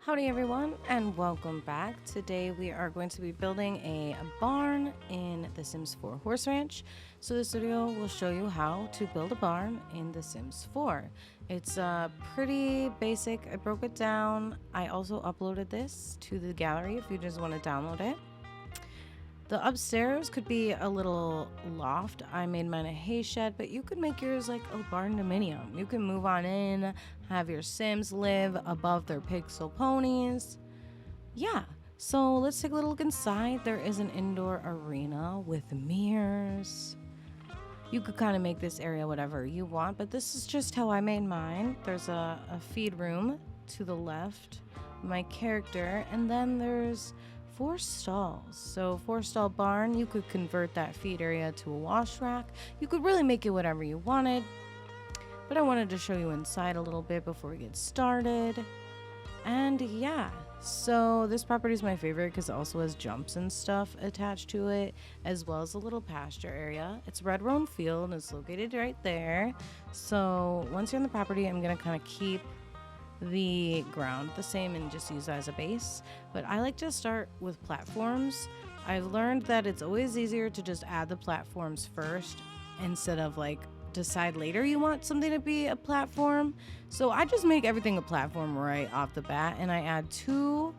Howdy everyone, and welcome back. Today we are going to be building a barn in The Sims 4 Horse Ranch. So this video will show you how to build a barn in The Sims 4. It's pretty basic. I broke it down. I also uploaded this to the gallery if you just want to download it. The upstairs could be a little loft. I made mine a hay shed, but you could make yours like a barn dominium. You can move on in, have your Sims live above their pixel ponies. Yeah, so let's take a little look inside. There is an indoor arena with mirrors. You could kind of make this area whatever you want, but this is just how I made mine. There's a feed room to the left, my character, and then there's 4 stalls. So 4-stall barn, you could convert that feed area to a wash rack. You could really make it whatever you wanted, but I wanted to show you inside a little bit before we get started. And yeah, so this property is my favorite because it also has jumps and stuff attached to it, as well as a little pasture area. It's Red Roan Field and it's located right there. So once you're on the property, I'm gonna kind of keep the ground the same and just use that as a base, but I like to start with platforms. I've learned that it's always easier to just add the platforms first instead of like decide later you want something to be a platform. So I just make everything a platform right off the bat, and I add 2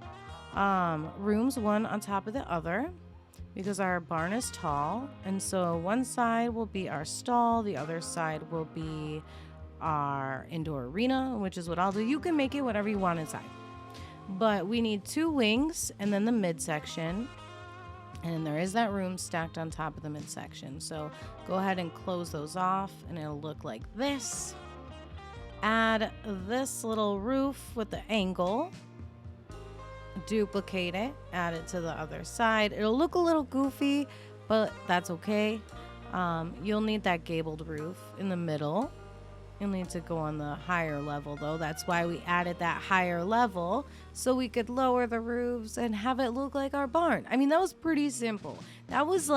rooms, one on top of the other, because our barn is tall, and so one side will be our stall, the other side will be our indoor arena, which is what I'll do. You can make it whatever you want inside, but we need 2 wings and then the midsection, and there is that room stacked on top of the midsection. So go ahead and close those off and it'll look like this. Add this little roof with the angle, duplicate it, add it to the other side. It'll look a little goofy, but that's okay. You'll need that gabled roof in the middle. You'll need to go on the higher level though. That's why we added that higher level, so we could lower the roofs and have it look like our barn. I mean, that was pretty simple. That was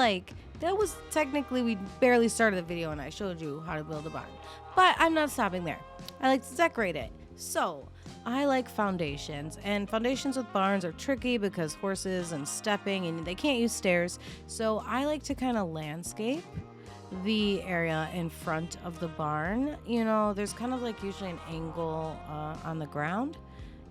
technically, we barely started the video and I showed you how to build a barn. But I'm not stopping there. I like to decorate it. So I like foundations, and foundations with barns are tricky because horses and stepping, and they can't use stairs. So I like to kind of landscape the area in front of the barn. You know, there's kind of like usually an angle on the ground,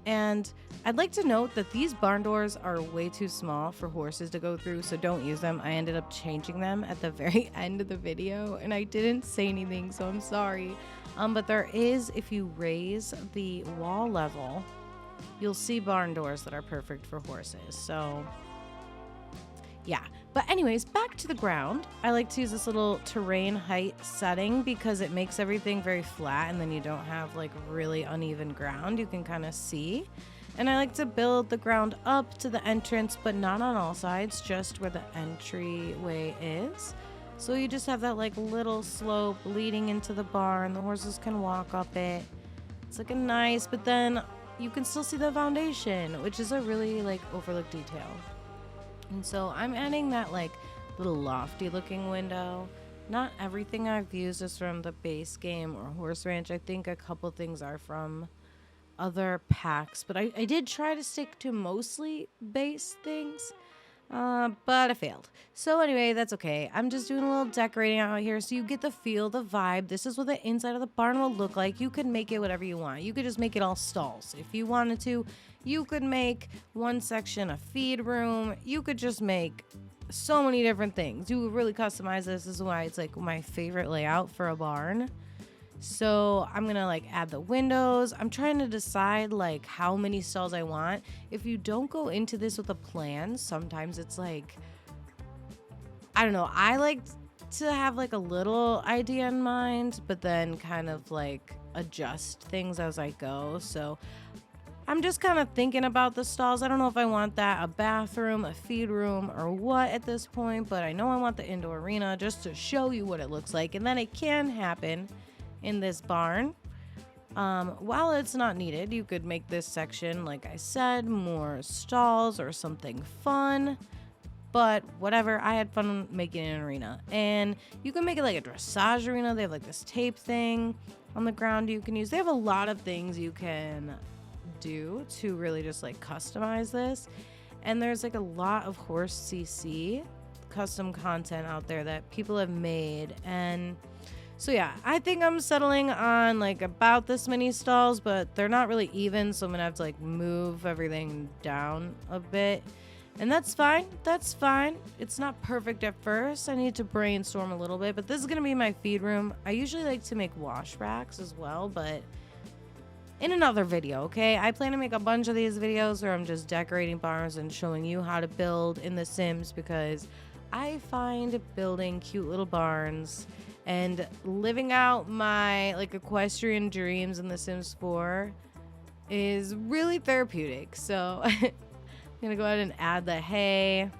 and I'd like to note that these barn doors are way too small for horses to go through, so don't use them. I ended up changing them at the very end of the video and I didn't say anything, so I'm sorry. But there is, if you raise the wall level, you'll see barn doors that are perfect for horses. So yeah, but anyways, back to the ground. I like to use this little terrain height setting because it makes everything very flat, and then you don't have like really uneven ground. You can kind of see. And I like to build the ground up to the entrance, but not on all sides, just where the entryway is. So you just have that like little slope leading into the barn. The horses can walk up it. It's like a nice, but then you can still see the foundation, which is a really like overlooked detail. And so I'm adding that like little lofty looking window. Not everything I've used is from the base game or Horse Ranch. I think a couple things are from other packs, but I did try to stick to mostly base things, but I failed. So anyway, that's okay. I'm just doing a little decorating out here so you get the feel, the vibe. This is what the inside of the barn will look like. You can make it whatever you want. You could just make it all stalls if you wanted to. You could make one section a feed room. You could just make so many different things. You would really customize this. This is why it's like my favorite layout for a barn. So I'm gonna like add the windows. I'm trying to decide like how many stalls I want. If you don't go into this with a plan, sometimes it's like, I don't know, I like to have like a little idea in mind, but then kind of like adjust things as I go. So I'm just kind of thinking about the stalls. I don't know if I want that, a bathroom, a feed room, or what at this point, but I know I want the indoor arena just to show you what it looks like. And then it can happen in this barn. While it's not needed, you could make this section, like I said, more stalls or something fun. But whatever, I had fun making an arena. And you can make it like a dressage arena. They have like this tape thing on the ground you can use. They have a lot of things you can do to really just like customize this. And there's like a lot of horse CC custom content out there that people have made. And so yeah, I think I'm settling on like about this many stalls, but they're not really even, so I'm gonna have to like move everything down a bit. And that's fine. That's fine. It's not perfect at first. I need to brainstorm a little bit, but this is gonna be my feed room. I usually like to make wash racks as well, but in another video, okay? I plan to make a bunch of these videos where I'm just decorating barns and showing you how to build in The Sims, because I find building cute little barns and living out my like equestrian dreams in The Sims 4 is really therapeutic. So I'm gonna go ahead and add the hay. I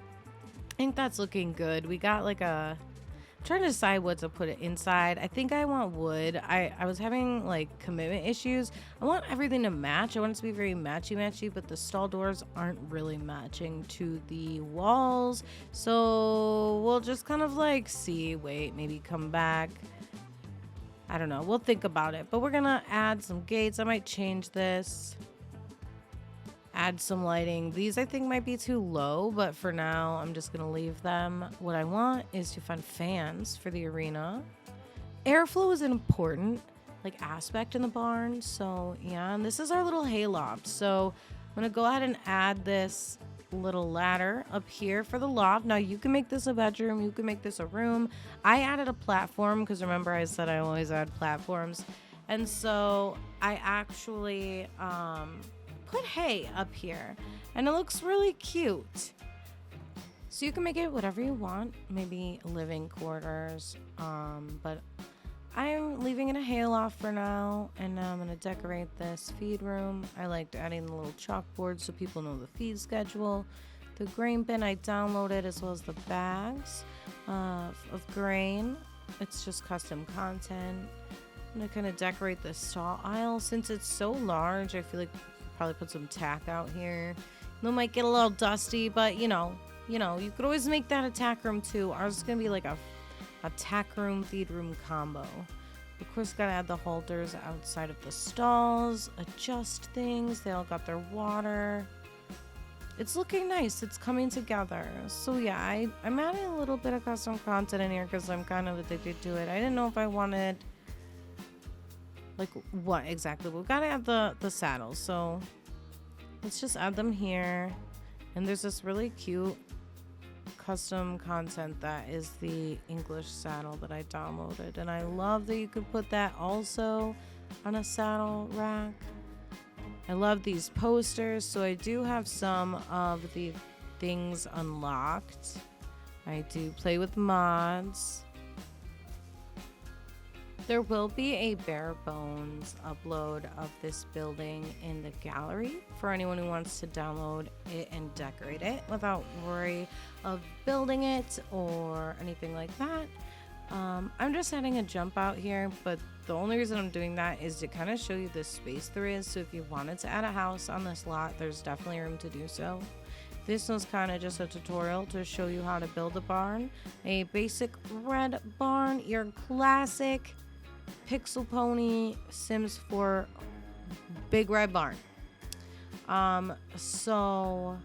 think that's looking good. We got like a, I'm trying to decide what to put it inside. I think I want wood. I was having like commitment issues. I want everything to match. I want it to be very matchy, but the stall doors aren't really matching to the walls. So we'll just kind of like see, wait, maybe come back. I don't know. We'll think about it. But we're gonna add some gates. I might change this. Add some lighting. These I think might be too low, but for now I'm just gonna leave them. What I want is to find fans for the arena. Airflow is an important like aspect in the barn, so yeah. And this is our little hay loft, so I'm gonna go ahead and add this little ladder up here for the loft. Now you can make this a bedroom, you can make this a room. I added a platform because remember I said I always add platforms, and so I actually put hay up here and it looks really cute. So you can make it whatever you want, maybe living quarters, but I'm leaving it a hay loft for now. And now I'm gonna decorate this feed room. I liked adding the little chalkboard so people know the feed schedule. The grain bin I downloaded, as well as the bags of grain. It's just custom content. I'm gonna kind of decorate the stall aisle. Since it's so large, I feel like probably put some tack out here. It might get a little dusty, but you could always make that a tack room too. Ours is gonna be like a tack room, feed room combo. Of course, gotta add the halters outside of the stalls, adjust things. They all got their water. It's looking nice. It's coming together. So yeah, I'm adding a little bit of custom content in here because I'm kind of addicted to it. I didn't know if I wanted like what exactly. We've got to add the saddles, so let's just add them here. And there's this really cute custom content that is the English saddle that I downloaded, and I love that you could put that also on a saddle rack. I love these posters, so I do have some of the things unlocked. I do play with mods. There will be a bare bones upload of this building in the gallery for anyone who wants to download it and decorate it without worry of building it or anything like that. I'm just adding a jump out here, but the only reason I'm doing that is to kind of show you the space there is. So if you wanted to add a house on this lot, there's definitely room to do so. This was kind of just a tutorial to show you how to build a barn. A basic red barn, your classic Pixel Pony Sims 4 big red barn. So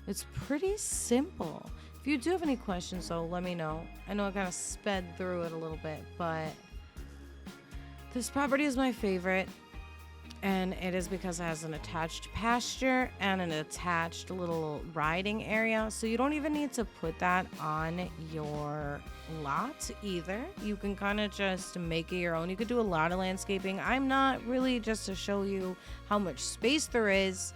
it's pretty simple. If you do have any questions though, let me know. I know I kind of sped through it a little bit, but this property is my favorite, and it is because it has an attached pasture and an attached little riding area, so you don't even need to put that on your lot either. You can kind of just make it your own. You could do a lot of landscaping. I'm not really just to show you how much space there is,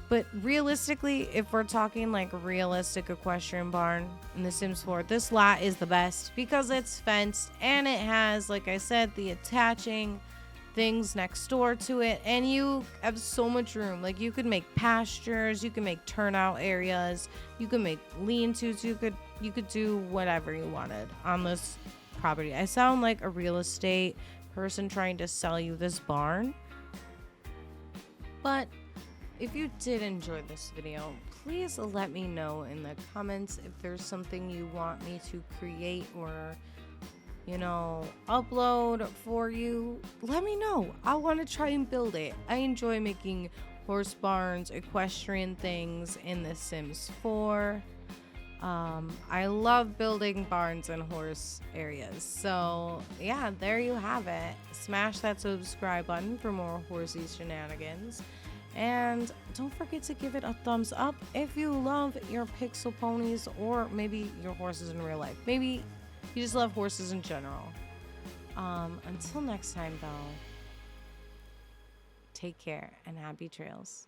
but realistically, if we're talking like realistic equestrian barn in The Sims 4, this lot is the best because it's fenced and it has, like I said, the attaching things next door to it, and you have so much room. Like you could make pastures, you can make turnout areas, you can make lean-tos, you could do whatever you wanted on this property. I sound like a real estate person trying to sell you this barn, but if you did enjoy this video, please let me know in the comments if there's something you want me to create or upload for you, let me know. I want to try and build it. I enjoy making horse barns, equestrian things in The Sims 4. I love building barns and horse areas. So yeah, there you have it. Smash that subscribe button for more horsey shenanigans. And don't forget to give it a thumbs up if you love your pixel ponies, or maybe your horses in real life. Maybe you just love horses in general. Until next time, though, take care and happy trails.